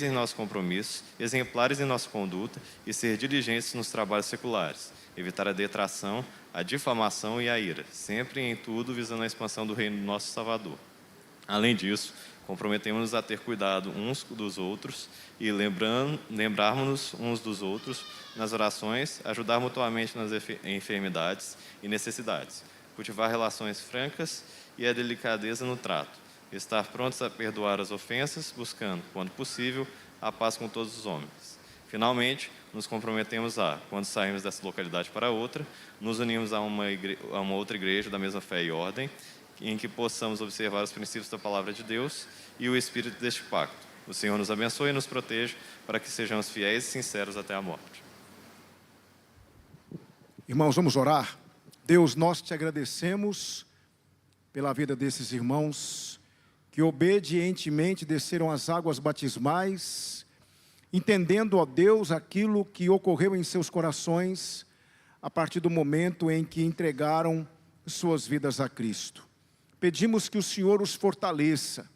em nossos compromissos, exemplares em nossa conduta e ser diligentes nos trabalhos seculares, evitar a detração, a difamação e a ira, sempre e em tudo visando a expansão do reino do nosso Salvador. Além disso, comprometemos-nos a ter cuidado uns dos outros e lembrarmos-nos uns dos outros nas orações, ajudar mutuamente nas enfermidades e necessidades, cultivar relações francas e a delicadeza no trato, estar prontos a perdoar as ofensas, buscando, quando possível, a paz com todos os homens. Finalmente, nos comprometemos a, quando sairmos dessa localidade para outra, nos unirmos a uma outra igreja da mesma fé e ordem, em que possamos observar os princípios da palavra de Deus e o espírito deste pacto. O Senhor nos abençoe e nos proteja para que sejamos fiéis e sinceros até a morte. Irmãos, vamos orar. Deus, nós te agradecemos pela vida desses irmãos que obedientemente desceram as águas batismais, entendendo, ó Deus, aquilo que ocorreu em seus corações a partir do momento em que entregaram suas vidas a Cristo. Pedimos que o Senhor os fortaleça,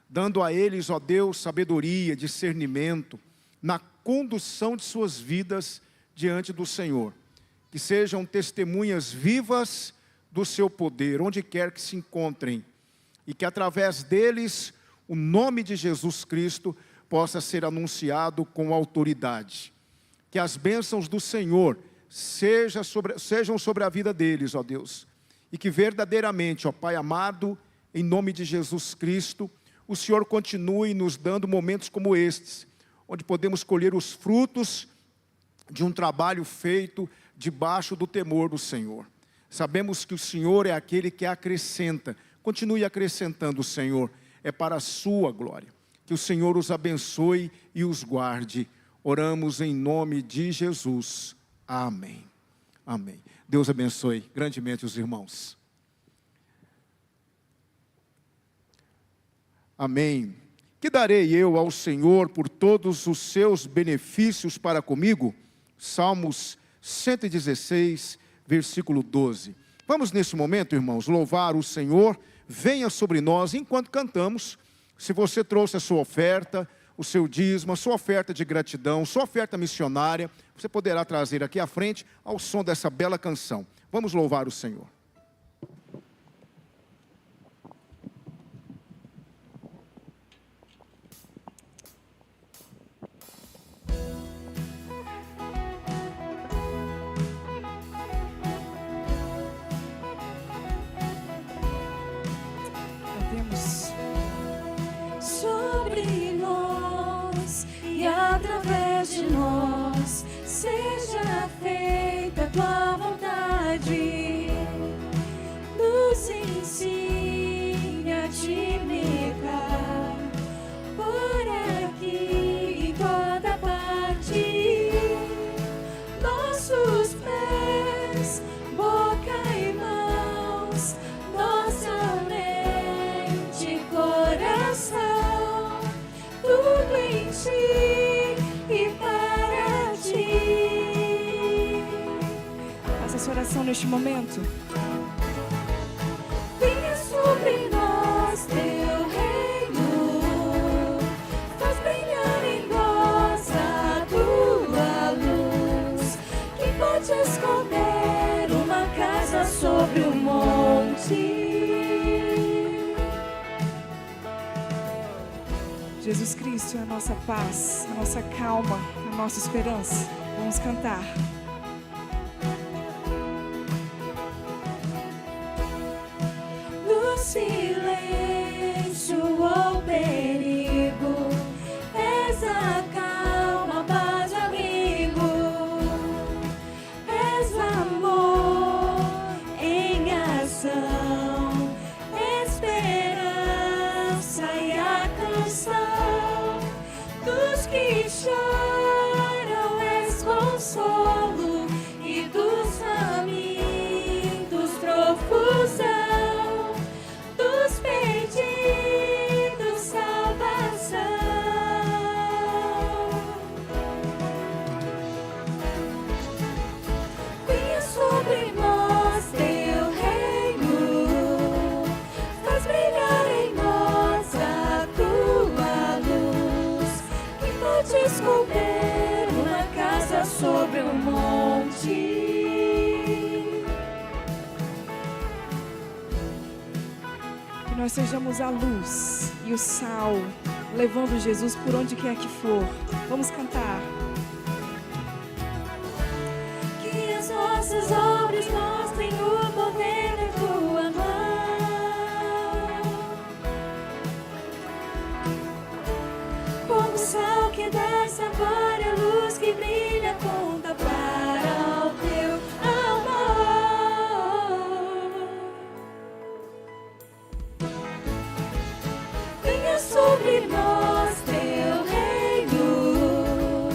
dando a eles, ó Deus, sabedoria, discernimento, na condução de suas vidas diante do Senhor. Que sejam testemunhas vivas do seu poder, onde quer que se encontrem, e que através deles o nome de Jesus Cristo possa ser anunciado com autoridade. Que as bênçãos do Senhor sejam sobre a vida deles, ó Deus, e que verdadeiramente, ó Pai amado, em nome de Jesus Cristo, o Senhor continue nos dando momentos como estes, onde podemos colher os frutos de um trabalho feito debaixo do temor do Senhor. Sabemos que o Senhor é aquele que acrescenta. Continue acrescentando, Senhor, é para a sua glória. Que o Senhor os abençoe e os guarde. Oramos em nome de Jesus. Amém. Amém. Deus abençoe grandemente os irmãos. Amém. Que darei eu ao Senhor por todos os seus benefícios para comigo? Salmos 116, versículo 12. Vamos nesse momento, irmãos, louvar o Senhor. Venha sobre nós enquanto cantamos. Se você trouxe a sua oferta, o seu dízimo, a sua oferta de gratidão, sua oferta missionária, você poderá trazer aqui à frente ao som dessa bela canção. Vamos louvar o Senhor. Sobre nós e através de nós, seja feita a tua vontade. Nos ensine a te imitar, por aqui em toda parte. Nossos pés, boca e mãos, nossa mente, coração, tudo em ti e para ti. Faça essa oração neste momento. Venha sobre nós teu reino, faz brilhar em nós a tua luz, que pode esconder uma casa sobre o monte. Jesus Cristo é a nossa paz, a nossa calma, a nossa esperança. Vamos cantar. No silêncio ou perigo, és a calma, paz e abrigo. És amor em ação, esperança e a canção dos que choram, és consolo, e dos famintos profusão. Dos perdidos, salvação. Venha sobre nós teu reino, faz brilhar em nós a tua luz, que pode esconder uma casa sobre um monte? Que nós sejamos a luz e o sal, levando Jesus por onde quer que for. Vamos cantar. Que as nossas obras mostrem o poder da tua mão. Como o sal que dá sabor, a luz que brilha aponta para o teu amor. Venha sobre nós teu reino,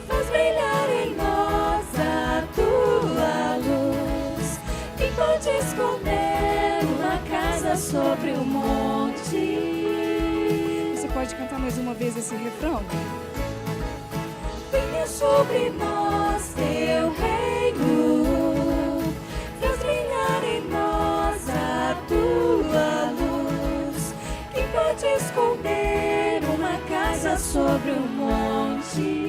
faz brilhar em nós a tua luz. Quem pode esconder uma casa sobre um monte? Você pode cantar mais uma vez esse refrão? Venha sobre nós teu reino, faz brilhar em nós a tua luz. Quem pode esconder uma casa sobre um monte?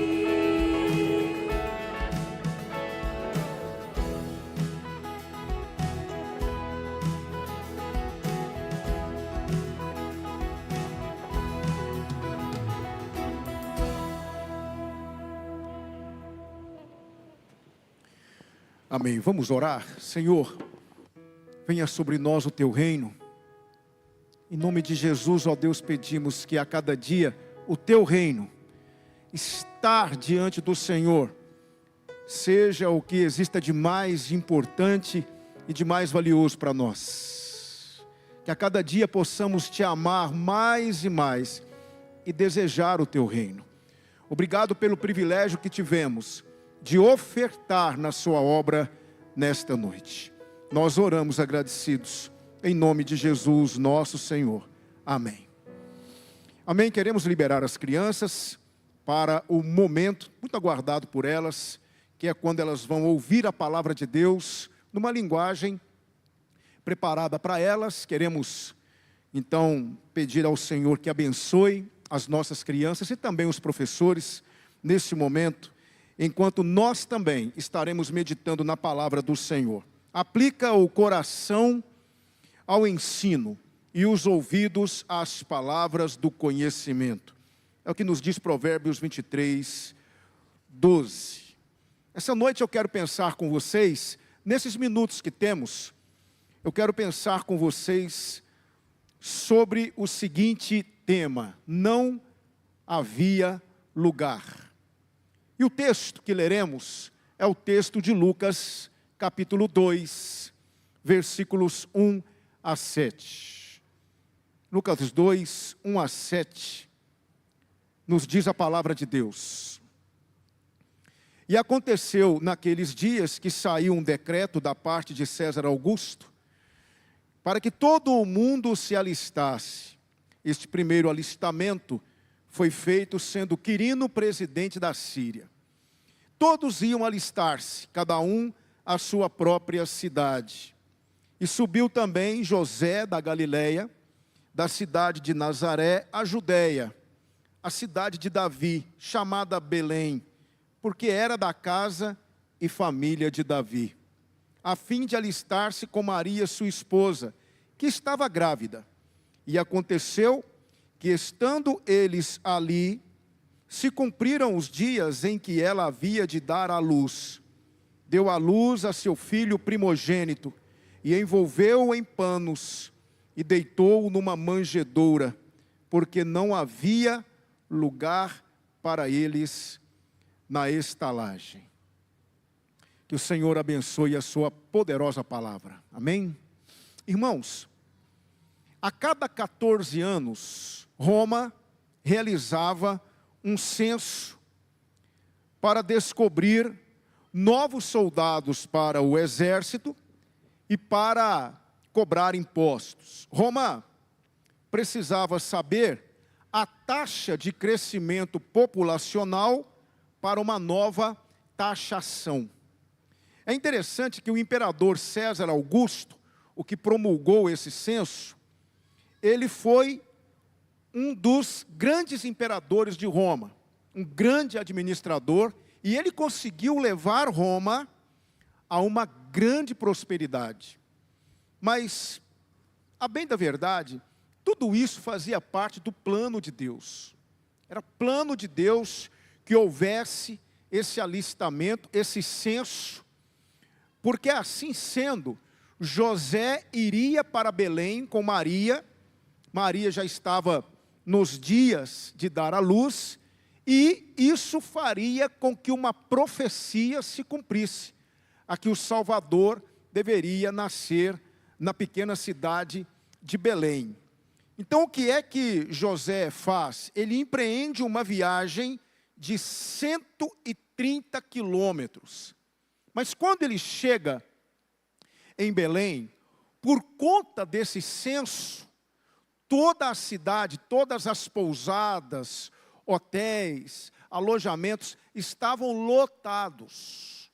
Amém. Vamos orar. Senhor, venha sobre nós o teu reino. Em nome de Jesus, ó Deus, pedimos que a cada dia o teu reino, estar diante do Senhor, seja o que exista de mais importante e de mais valioso para nós. Que a cada dia possamos te amar mais e mais e desejar o teu reino. Obrigado pelo privilégio que tivemos de ofertar na sua obra nesta noite. Nós oramos agradecidos, em nome de Jesus, nosso Senhor. Amém. Amém. Queremos liberar as crianças para o momento muito aguardado por elas, que é quando elas vão ouvir a palavra de Deus numa linguagem preparada para elas. Queremos, então, pedir ao Senhor que abençoe as nossas crianças e também os professores nesse momento, enquanto nós também estaremos meditando na palavra do Senhor. Aplica o coração ao ensino e os ouvidos às palavras do conhecimento. É o que nos diz Provérbios 23, 12. Essa noite eu quero pensar com vocês, nesses minutos que temos, eu quero pensar com vocês sobre o seguinte tema: não havia lugar. E o texto que leremos é o texto de Lucas, capítulo 2, versículos 1 a 7. Lucas 2, 1 a 7, nos diz a palavra de Deus. E aconteceu naqueles dias que saiu um decreto da parte de César Augusto, para que todo o mundo se alistasse. Este primeiro alistamento foi feito sendo Quirino presidente da Síria. Todos iam alistar-se, cada um à sua própria cidade. E subiu também José da Galileia, da cidade de Nazaré, a Judeia, a cidade de Davi, chamada Belém, porque era da casa e família de Davi, a fim de alistar-se com Maria, sua esposa, que estava grávida. E aconteceu que, estando eles ali, se cumpriram os dias em que ela havia de dar à luz. Deu à luz a seu filho primogênito, e envolveu-o em panos, e deitou-o numa manjedoura, porque não havia lugar para eles na estalagem. Que o Senhor abençoe a sua poderosa palavra. Amém? Irmãos, a cada 14 anos, Roma realizava um censo para descobrir novos soldados para o exército e para cobrar impostos. Roma precisava saber a taxa de crescimento populacional para uma nova taxação. É interessante que o imperador César Augusto, o que promulgou esse censo, ele foi um dos grandes imperadores de Roma. um grande administrador, e ele conseguiu levar Roma a uma grande prosperidade. Mas, a bem da verdade, tudo isso fazia parte do plano de Deus. Era plano de Deus que houvesse esse alistamento, esse censo, porque assim sendo, José iria para Belém com Maria. Maria já estava nos dias de dar à luz, e isso faria com que uma profecia se cumprisse, a que o Salvador deveria nascer na pequena cidade de Belém. Então, o que é que José faz? Ele empreende uma viagem de 130 quilômetros. Mas quando ele chega em Belém, por conta desse censo, toda a cidade, todas as pousadas, hotéis, alojamentos estavam lotados.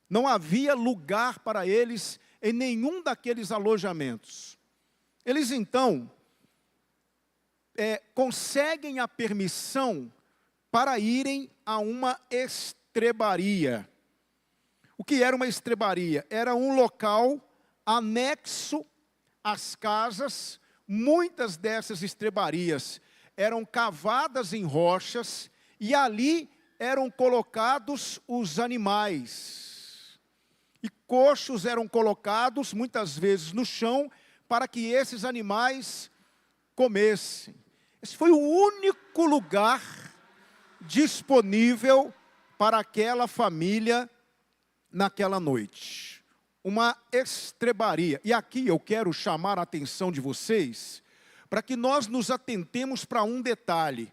Não havia lugar para eles em nenhum daqueles alojamentos. Eles então conseguem a permissão para irem a uma estrebaria. O que era uma estrebaria? Era um local anexo às casas. Muitas dessas estrebarias eram cavadas em rochas e ali eram colocados os animais. E coxos eram colocados muitas vezes no chão para que esses animais comessem. Esse foi o único lugar disponível para aquela família naquela noite. Uma estrebaria. E aqui eu quero chamar a atenção de vocês para que nós nos atentemos para um detalhe.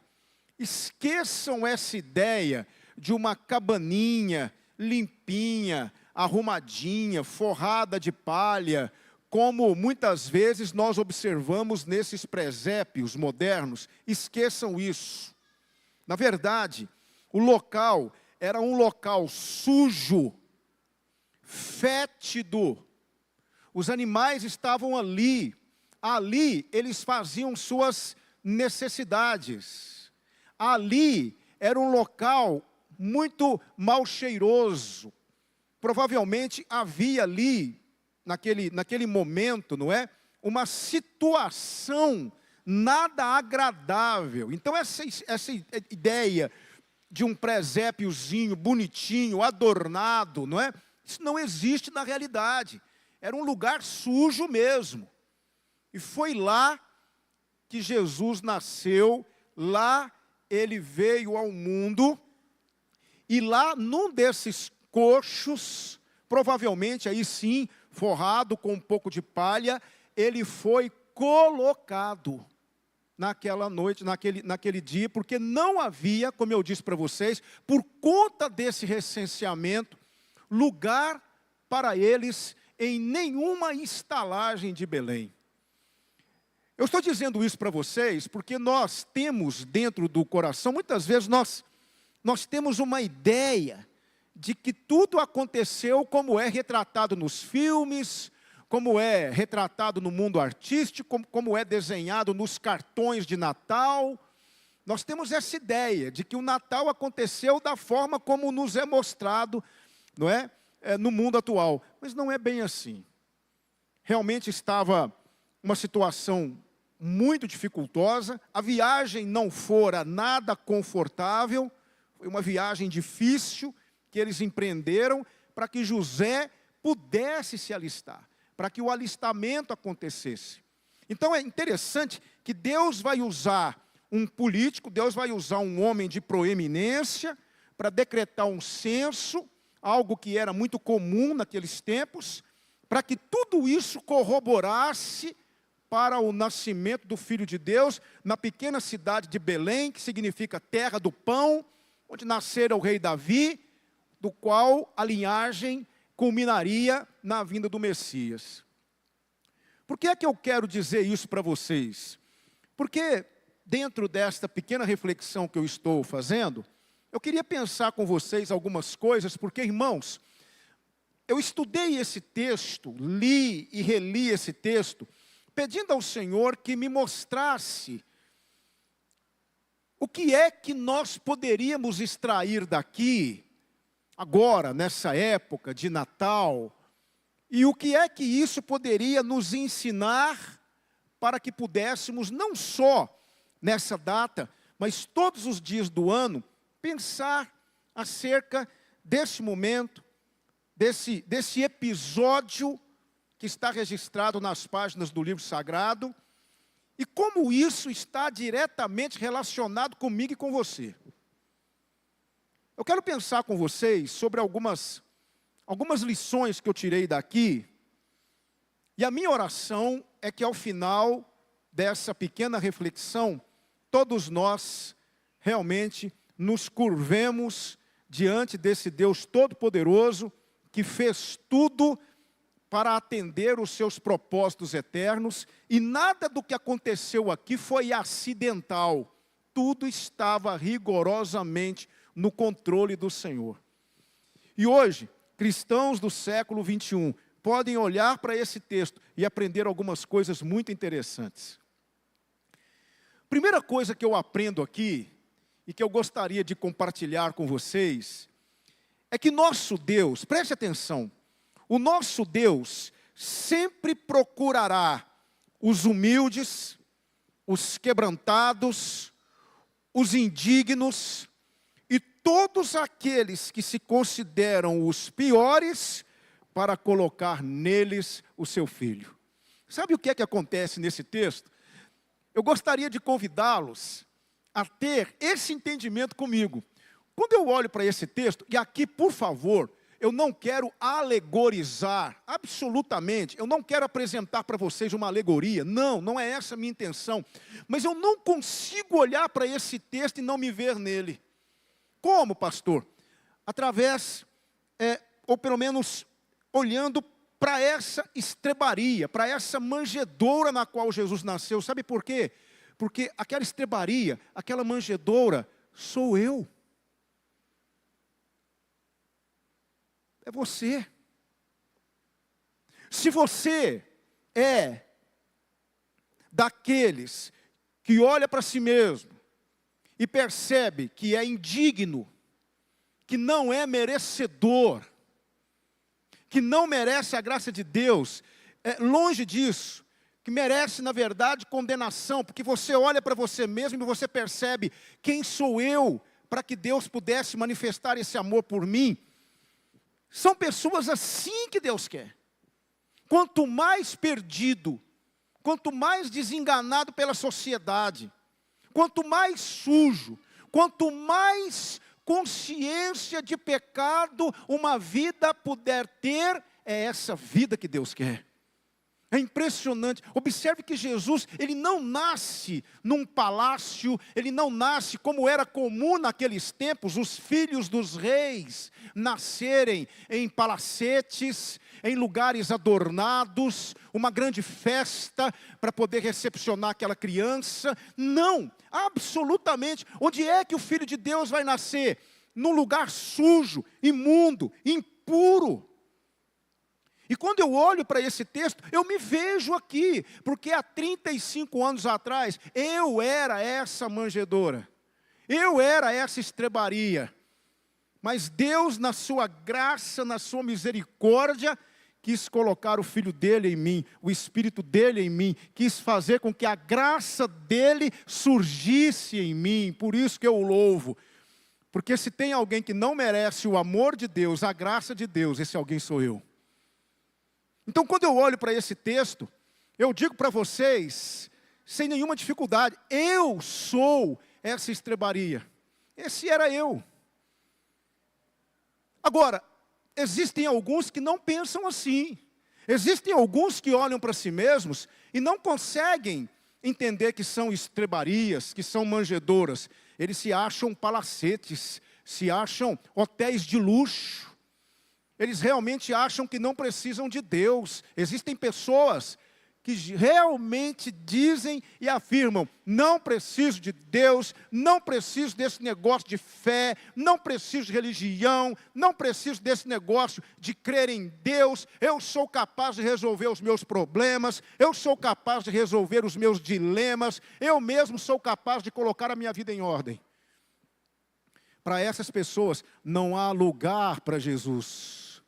Esqueçam essa ideia de uma cabaninha limpinha, arrumadinha, forrada de palha, como muitas vezes nós observamos nesses presépios modernos. Esqueçam isso. Na verdade, o local era um local sujo, fétido. Os animais estavam ali. Ali eles faziam suas necessidades. Ali era um local muito mal cheiroso. Provavelmente havia ali, naquele momento, não é? Uma situação nada agradável. Então essa ideia de um presépiozinho bonitinho, adornado, não é? Isso não existe na realidade. Era um lugar sujo mesmo. E foi lá que Jesus nasceu, lá ele veio ao mundo, e lá num desses coxos, provavelmente aí sim, forrado com um pouco de palha, ele foi colocado naquela noite, naquele dia, porque não havia, como eu disse para vocês, por conta desse recenseamento, lugar para eles em nenhuma estalagem de Belém. Eu estou dizendo isso para vocês porque nós temos dentro do coração, muitas vezes nós temos uma ideia de que tudo aconteceu como é retratado nos filmes, como é retratado no mundo artístico, como é desenhado nos cartões de Natal. Nós temos essa ideia de que o Natal aconteceu da forma como nos é mostrado, não é? No mundo atual. Mas não é bem assim. Realmente estava uma situação muito dificultosa, a viagem não fora nada confortável, foi uma viagem difícil que eles empreenderam para que José pudesse se alistar, para que o alistamento acontecesse. Então é interessante que Deus vai usar um político, Deus vai usar um homem de proeminência para decretar um censo, algo que era muito comum naqueles tempos, para que tudo isso corroborasse para o nascimento do Filho de Deus, na pequena cidade de Belém, que significa terra do pão, onde nascera o rei Davi, do qual a linhagem culminaria na vinda do Messias. Por que é que eu quero dizer isso para vocês? Porque dentro desta pequena reflexão que eu estou fazendo, eu queria pensar com vocês algumas coisas, porque, irmãos, eu estudei esse texto, li e reli esse texto, pedindo ao Senhor que me mostrasse o que é que nós poderíamos extrair daqui, agora, nessa época de Natal, e o que é que isso poderia nos ensinar para que pudéssemos, não só nessa data, mas todos os dias do ano, pensar acerca desse momento, desse episódio que está registrado nas páginas do livro sagrado, e como isso está diretamente relacionado comigo e com você. Eu quero pensar com vocês sobre algumas lições que eu tirei daqui, e a minha oração é que ao final dessa pequena reflexão, todos nós realmente nos curvemos diante desse Deus Todo-Poderoso, que fez tudo para atender os seus propósitos eternos, e nada do que aconteceu aqui foi acidental. Tudo estava rigorosamente no controle do Senhor. E hoje, cristãos do século 21 podem olhar para esse texto e aprender algumas coisas muito interessantes. Primeira coisa que eu aprendo aqui, e que eu gostaria de compartilhar com vocês, é que nosso Deus, preste atenção, o nosso Deus sempre procurará os humildes, os quebrantados, os indignos e todos aqueles que se consideram os piores para colocar neles o seu filho. Sabe o que é que acontece nesse texto? Eu gostaria de convidá-los a ter esse entendimento comigo. Quando eu olho para esse texto, e aqui, por favor, eu não quero alegorizar, absolutamente, eu não quero apresentar para vocês uma alegoria, não é essa a minha intenção, mas eu não consigo olhar para esse texto e não me ver nele. Como, pastor? Através, ou pelo menos olhando para essa estrebaria, para essa manjedoura na qual Jesus nasceu. Sabe por quê? Porque aquela estrebaria, aquela manjedoura, sou eu. É você. Se você é daqueles que olha para si mesmo e percebe que é indigno, que não é merecedor, que não merece a graça de Deus, longe disso, que merece, na verdade, condenação, porque você olha para você mesmo e você percebe, quem sou eu para que Deus pudesse manifestar esse amor por mim? São pessoas assim que Deus quer. Quanto mais perdido, quanto mais desenganado pela sociedade, quanto mais sujo, quanto mais consciência de pecado uma vida puder ter, é essa vida que Deus quer. É impressionante. Observe que Jesus, ele não nasce num palácio, ele não nasce como era comum naqueles tempos, os filhos dos reis nascerem em palacetes, em lugares adornados, uma grande festa para poder recepcionar aquela criança. Não, absolutamente. Onde é que o Filho de Deus vai nascer? Num lugar sujo, imundo, impuro. E quando eu olho para esse texto, eu me vejo aqui, porque há 35 anos atrás, eu era essa manjedoura, eu era essa estrebaria, mas Deus, na sua graça, na sua misericórdia, quis colocar o Filho dele em mim, o Espírito dele em mim, quis fazer com que a graça dele surgisse em mim, por isso que eu o louvo, porque se tem alguém que não merece o amor de Deus, a graça de Deus, esse alguém sou eu. Então, quando eu olho para esse texto, eu digo para vocês, sem nenhuma dificuldade, eu sou essa estrebaria. Esse era eu. Agora, existem alguns que não pensam assim. Existem alguns que olham para si mesmos e não conseguem entender que são estrebarias, que são manjedouras. Eles se acham palacetes, se acham hotéis de luxo. Eles realmente acham que não precisam de Deus. Existem pessoas que realmente dizem e afirmam: não preciso de Deus, não preciso desse negócio de fé, não preciso de religião, não preciso desse negócio de crer em Deus, eu sou capaz de resolver os meus problemas, eu sou capaz de resolver os meus dilemas, eu mesmo sou capaz de colocar a minha vida em ordem. Para essas pessoas não há lugar para Jesus.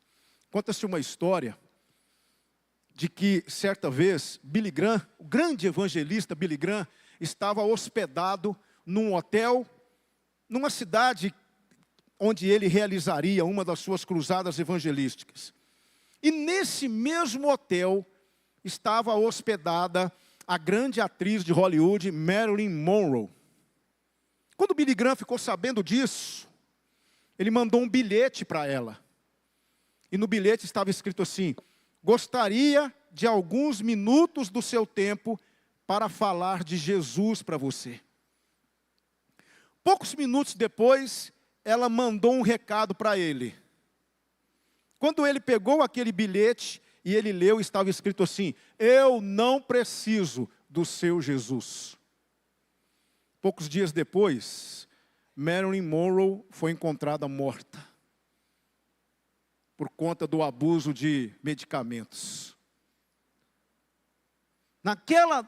Conta-se uma história de que, certa vez, Billy Graham, o grande evangelista Billy Graham, estava hospedado num hotel, numa cidade onde ele realizaria uma das suas cruzadas evangelísticas. E nesse mesmo hotel estava hospedada a grande atriz de Hollywood, Marilyn Monroe. Quando Billy Graham ficou sabendo disso, ele mandou um bilhete para ela. E no bilhete estava escrito assim: gostaria de alguns minutos do seu tempo para falar de Jesus para você. Poucos minutos depois, ela mandou um recado para ele. Quando ele pegou aquele bilhete e ele leu, estava escrito assim: eu não preciso do seu Jesus. Poucos dias depois, Marilyn Monroe foi encontrada morta por conta do abuso de medicamentos. Naquela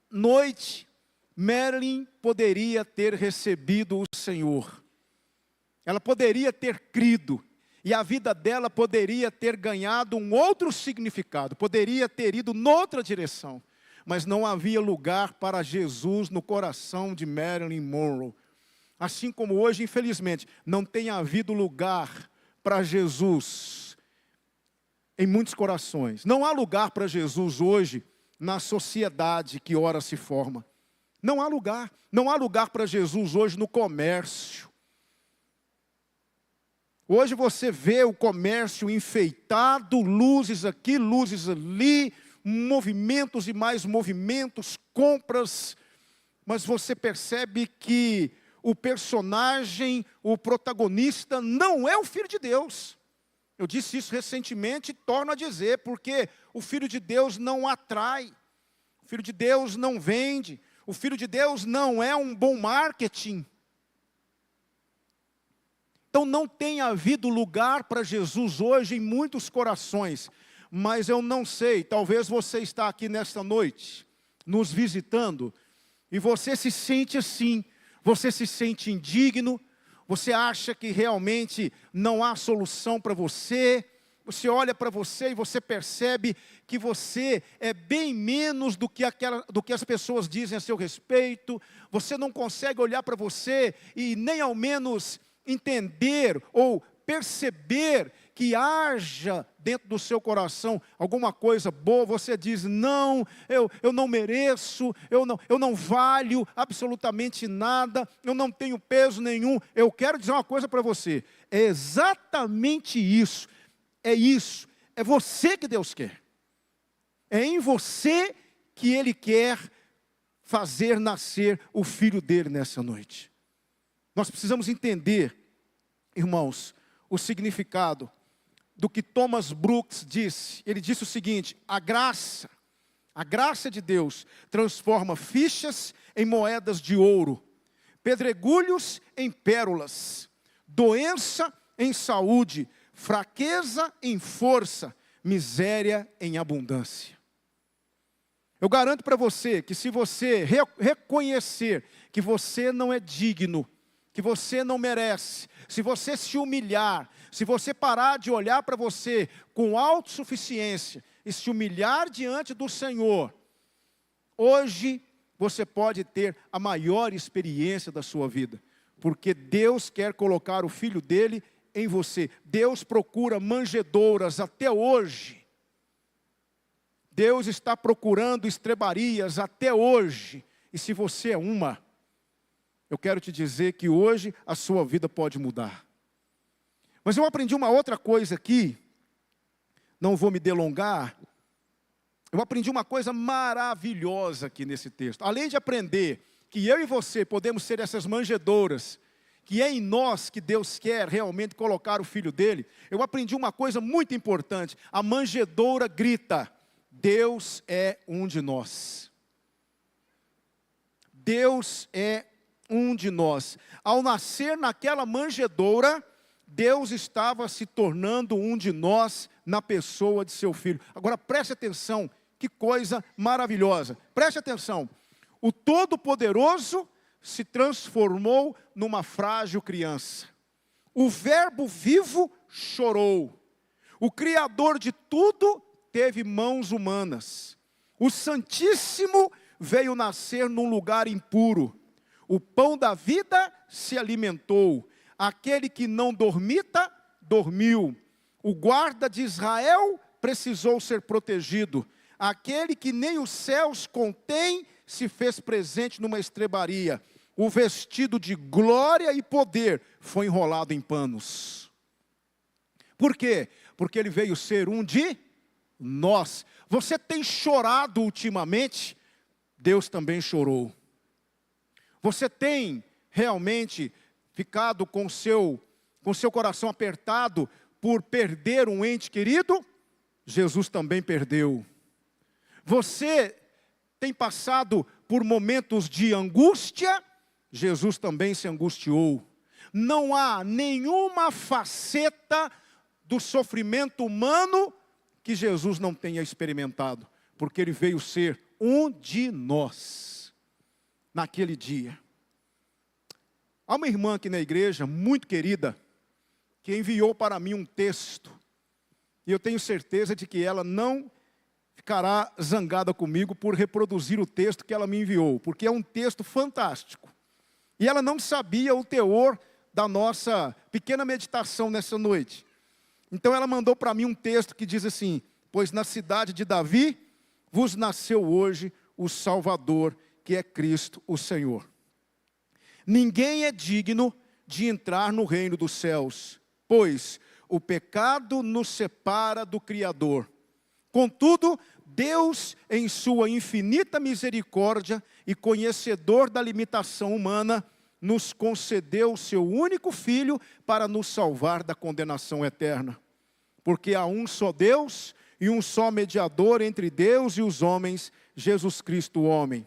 noite, Marilyn poderia ter recebido o Senhor. Ela poderia ter crido. E a vida dela poderia ter ganhado um outro significado. Poderia ter ido noutra direção. Mas não havia lugar para Jesus no coração de Marilyn Monroe. Assim como hoje, infelizmente, não tem havido lugar para Jesus em muitos corações. Não há lugar para Jesus hoje na sociedade que ora se forma. Não há lugar. Não há lugar para Jesus hoje no comércio. Hoje você vê o comércio enfeitado, luzes aqui, luzes ali, movimentos e mais movimentos, compras, mas você percebe que o personagem, o protagonista, não é o Filho de Deus. Eu disse isso recentemente e torno a dizer, porque o Filho de Deus não atrai, o Filho de Deus não vende, o Filho de Deus não é um bom marketing. Então não tem havido lugar para Jesus hoje em muitos corações. Mas eu não sei, talvez você está aqui nesta noite, nos visitando, e você se sente assim, você se sente indigno, você acha que realmente não há solução para você, você olha para você e você percebe que você é bem menos do que as pessoas dizem a seu respeito, você não consegue olhar para você e nem ao menos entender ou perceber que haja dentro do seu coração alguma coisa boa, você diz: não, eu não mereço, eu não valho absolutamente nada, eu não tenho peso nenhum. Eu quero dizer uma coisa para você, é exatamente isso, é você que Deus quer, é em você que Ele quer fazer nascer o Filho dele nessa noite. Nós precisamos entender, irmãos, o significado do que Thomas Brooks disse. Ele disse o seguinte: a graça de Deus transforma fichas em moedas de ouro, pedregulhos em pérolas, doença em saúde, fraqueza em força, miséria em abundância. Eu garanto para você que se você reconhecer que você não é digno, que você não merece, se você se humilhar, se você parar de olhar para você com autossuficiência e se humilhar diante do Senhor, hoje você pode ter a maior experiência da sua vida, porque Deus quer colocar o Filho dele em você. Deus procura manjedouras até hoje. Deus está procurando estrebarias até hoje. E se você é uma, eu quero te dizer que hoje a sua vida pode mudar. Mas eu aprendi uma outra coisa aqui, não vou me delongar. Eu aprendi uma coisa maravilhosa aqui nesse texto. Além de aprender que eu e você podemos ser essas manjedouras, que é em nós que Deus quer realmente colocar o Filho dele, eu aprendi uma coisa muito importante: a manjedoura grita: Deus é um de nós. Deus é um de nós. Ao nascer naquela manjedoura, Deus estava se tornando um de nós na pessoa de seu filho. Agora preste atenção, que coisa maravilhosa. Preste atenção. O Todo-Poderoso se transformou numa frágil criança. O Verbo vivo chorou. O Criador de tudo teve mãos humanas. O Santíssimo veio nascer num lugar impuro. O pão da vida se alimentou. Aquele que não dormita, dormiu. O guarda de Israel precisou ser protegido. Aquele que nem os céus contém, se fez presente numa estrebaria. O vestido de glória e poder foi enrolado em panos. Por quê? Porque ele veio ser um de nós. Você tem chorado ultimamente? Deus também chorou. Você tem realmente ficado com seu coração apertado por perder um ente querido? Jesus também perdeu. Você tem passado por momentos de angústia? Jesus também se angustiou. Não há nenhuma faceta do sofrimento humano que Jesus não tenha experimentado, porque ele veio ser um de nós, naquele dia. Há uma irmã aqui na igreja, muito querida, que enviou para mim um texto, e eu tenho certeza de que ela não ficará zangada comigo por reproduzir o texto que ela me enviou, porque é um texto fantástico. E ela não sabia o teor da nossa pequena meditação nessa noite. Então ela mandou para mim um texto que diz assim: pois na cidade de Davi vos nasceu hoje o Salvador, que é Cristo o Senhor. Ninguém é digno de entrar no reino dos céus, pois o pecado nos separa do Criador. Contudo, Deus, em sua infinita misericórdia e conhecedor da limitação humana, nos concedeu o seu único Filho para nos salvar da condenação eterna. Porque há um só Deus e um só mediador entre Deus e os homens, Jesus Cristo o homem.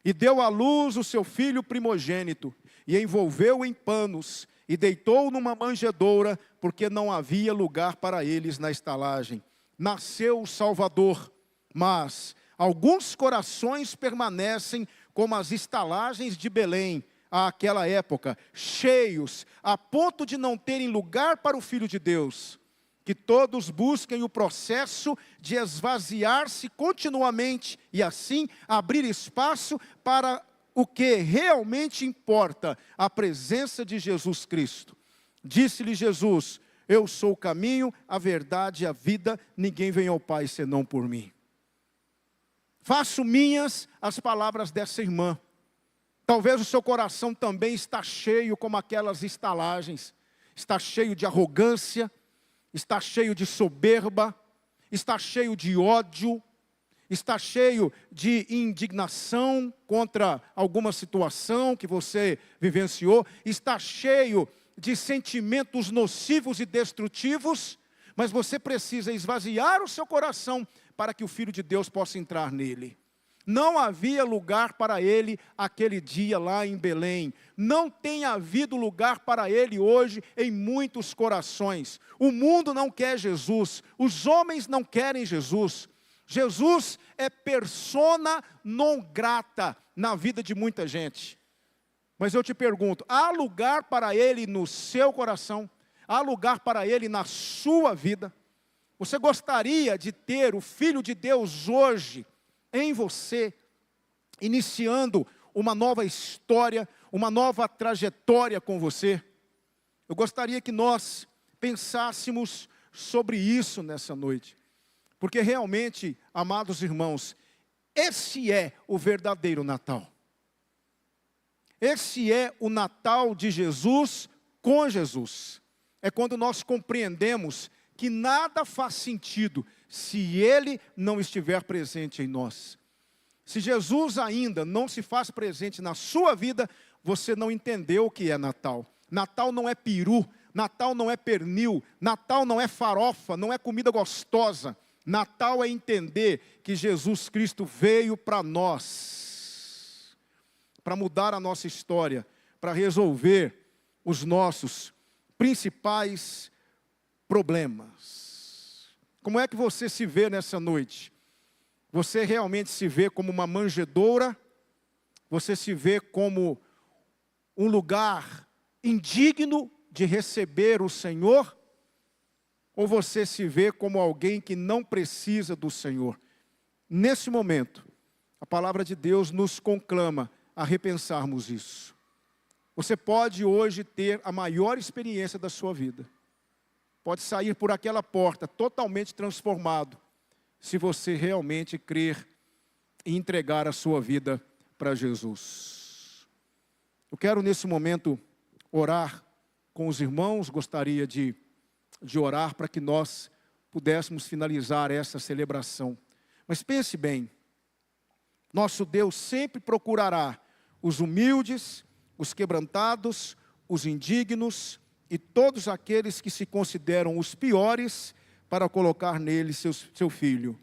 E deu à luz o seu Filho primogênito, e envolveu em panos, e deitou numa manjedoura, porque não havia lugar para eles na estalagem. Nasceu o Salvador, mas alguns corações permanecem como as estalagens de Belém, àquela época, cheios, a ponto de não terem lugar para o Filho de Deus. Que todos busquem o processo de esvaziar-se continuamente e assim abrir espaço para o que realmente importa, a presença de Jesus Cristo. Disse-lhe Jesus: eu sou o caminho, a verdade e a vida, ninguém vem ao Pai senão por mim. Faço minhas as palavras dessa irmã. Talvez o seu coração também está cheio como aquelas estalagens, está cheio de arrogância, está cheio de soberba, está cheio de ódio, está cheio de indignação contra alguma situação que você vivenciou, está cheio de sentimentos nocivos e destrutivos, mas você precisa esvaziar o seu coração para que o Filho de Deus possa entrar nele. Não havia lugar para ele aquele dia lá em Belém. Não tem havido lugar para ele hoje em muitos corações. O mundo não quer Jesus. Os homens não querem Jesus. Jesus é persona non grata na vida de muita gente. Mas eu te pergunto, há lugar para ele no seu coração? Há lugar para ele na sua vida? Você gostaria de ter o Filho de Deus hoje em você, iniciando uma nova história, uma nova trajetória com você? Eu gostaria que nós pensássemos sobre isso nessa noite, porque realmente, amados irmãos, esse é o verdadeiro Natal. Esse é o Natal de Jesus com Jesus. É quando nós compreendemos que nada faz sentido se Ele não estiver presente em nós. Se Jesus ainda não se faz presente na sua vida, você não entendeu o que é Natal. Natal não é peru, Natal não é pernil, Natal não é farofa, não é comida gostosa. Natal é entender que Jesus Cristo veio para nós, para mudar a nossa história, para resolver os nossos principais problemas. Como é que você se vê nessa noite? Você realmente se vê como uma manjedoura? Você se vê como um lugar indigno de receber o Senhor? Ou você se vê como alguém que não precisa do Senhor? Nesse momento, a palavra de Deus nos conclama a repensarmos isso. Você pode hoje ter a maior experiência da sua vida. Pode sair por aquela porta totalmente transformado, se você realmente crer e entregar a sua vida para Jesus. Eu quero nesse momento orar com os irmãos, gostaria de orar para que nós pudéssemos finalizar essa celebração. Mas pense bem, nosso Deus sempre procurará os humildes, os quebrantados, os indignos e todos aqueles que se consideram os piores para colocar nele seu filho.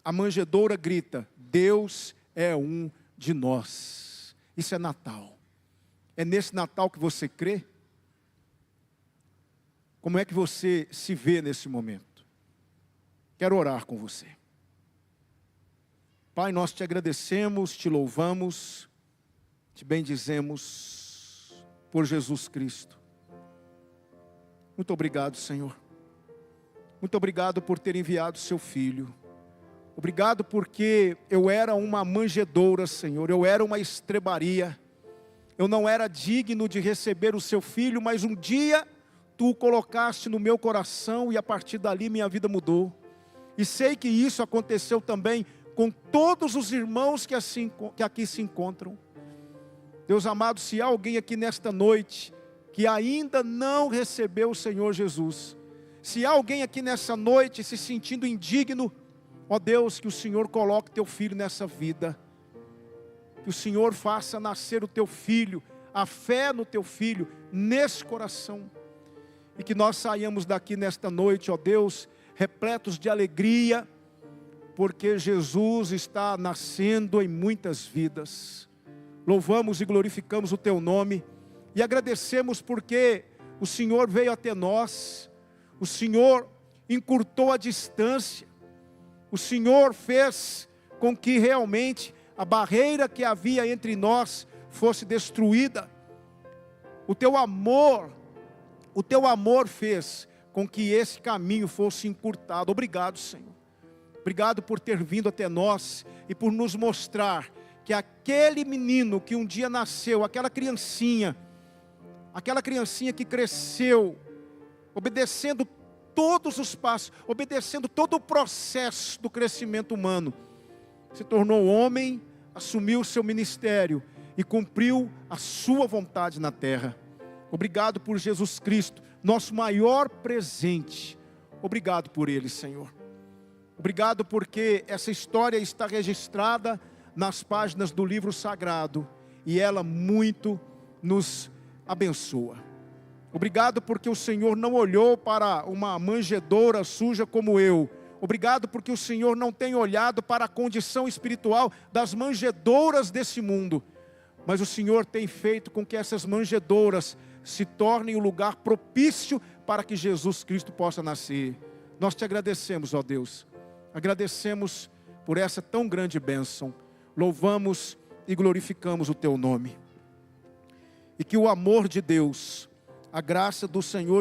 A manjedoura grita: Deus é um de nós. Isso é Natal. É nesse Natal que você crê? Como é que você se vê nesse momento? Quero orar com você. Pai, nós te agradecemos, te louvamos, te bendizemos por Jesus Cristo. Muito obrigado, Senhor. Muito obrigado por ter enviado seu Filho. Obrigado porque eu era uma manjedoura, Senhor. Eu era uma estrebaria. Eu não era digno de receber o seu Filho, mas um dia Tu o colocaste no meu coração e a partir dali minha vida mudou. E sei que isso aconteceu também com todos os irmãos que aqui se encontram. Deus amado, se há alguém aqui nesta noite que ainda não recebeu o Senhor Jesus, se há alguém aqui nessa noite se sentindo indigno, ó Deus, que o Senhor coloque teu filho nessa vida, que o Senhor faça nascer o teu filho, a fé no teu filho, nesse coração, e que nós saiamos daqui nesta noite, ó Deus, repletos de alegria, porque Jesus está nascendo em muitas vidas. Louvamos e glorificamos o teu nome, e agradecemos porque o Senhor veio até nós, o Senhor encurtou a distância, o Senhor fez com que realmente a barreira que havia entre nós fosse destruída. O teu amor fez com que esse caminho fosse encurtado. Obrigado, Senhor. Obrigado por ter vindo até nós e por nos mostrar que aquele menino que um dia nasceu, aquela criancinha que cresceu, obedecendo todos os passos, obedecendo todo o processo do crescimento humano, se tornou homem, assumiu o seu ministério e cumpriu a sua vontade na terra. Obrigado por Jesus Cristo, nosso maior presente. Obrigado por Ele, Senhor. Obrigado porque essa história está registrada nas páginas do livro sagrado e ela muito nos abençoa. Obrigado porque o Senhor não olhou para uma manjedoura suja como eu. Obrigado porque o Senhor não tem olhado para a condição espiritual das manjedouras desse mundo, mas o Senhor tem feito com que essas manjedouras se tornem o lugar propício para que Jesus Cristo possa nascer. Nós te agradecemos, ó Deus. Agradecemos por essa tão grande bênção. Louvamos e glorificamos o teu nome. E que o amor de Deus, a graça do Senhor